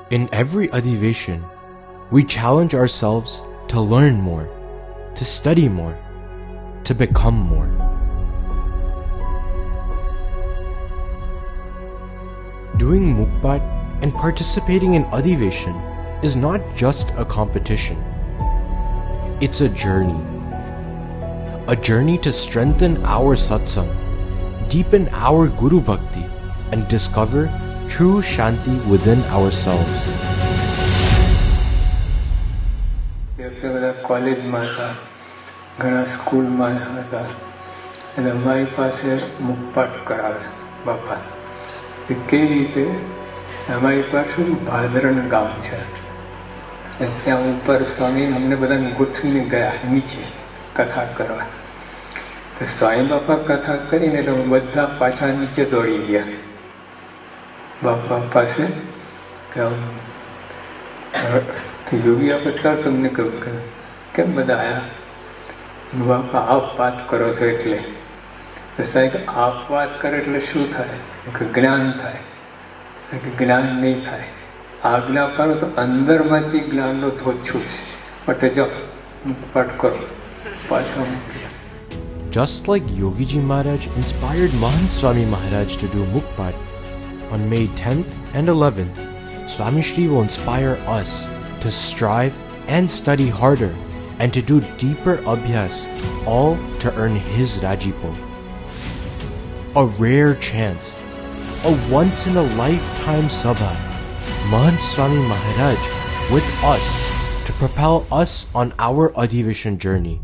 In every Adhiveshan, we challenge ourselves to learn more, to study more, to become more. Doing Mukpat and participating in Adhiveshan is not just a competition. It's a journey. A journey to strengthen our satsang, deepen our Guru Bhakti, and discover true Shanti within ourselves. કોલેજમાં હતા, ઘણા સ્કૂલમાં હતા, એટલે અમારી પાસે મુખપાઠ કરાવે બાપા. કેવી રીતે? અમારી પાસે ભાદરણ ગામ છે, ત્યાં ઉપર સ્વામી અમને બધાને ગોઠવીને ગયા નીચે કથા કરવા. તો સ્વામી બાપા કથા કરીને એટલે બધા પાછા નીચે દોડી ગયા બાપા પાસે. યોગી આપતા તમને કહ્યું કે કેમ બધા આવ્યા? બાપા આપ વાત કરો છો એટલે. સાહેબ આપ વાત કરે એટલે શું થાય? જ્ઞાન થાય. જ્ઞાન નહીં થાય. આજ્ઞા કરો તો અંદરમાંથી જ્ઞાનનો ધોધ છૂટશે. માટે જાઓ પાઠ કરો, પાછા મૂકી. Just like Yogiji Maharaj inspired Mahant Swami Maharaj to do Mukpat, on May 10th and 11th, Swami Shri will inspire us to strive and study harder and to do deeper abhyas, all to earn his Rajipo. A rare chance, a once-in-a-lifetime sabha, Mahant Swami Maharaj with us to propel us on our Adhiveshan journey.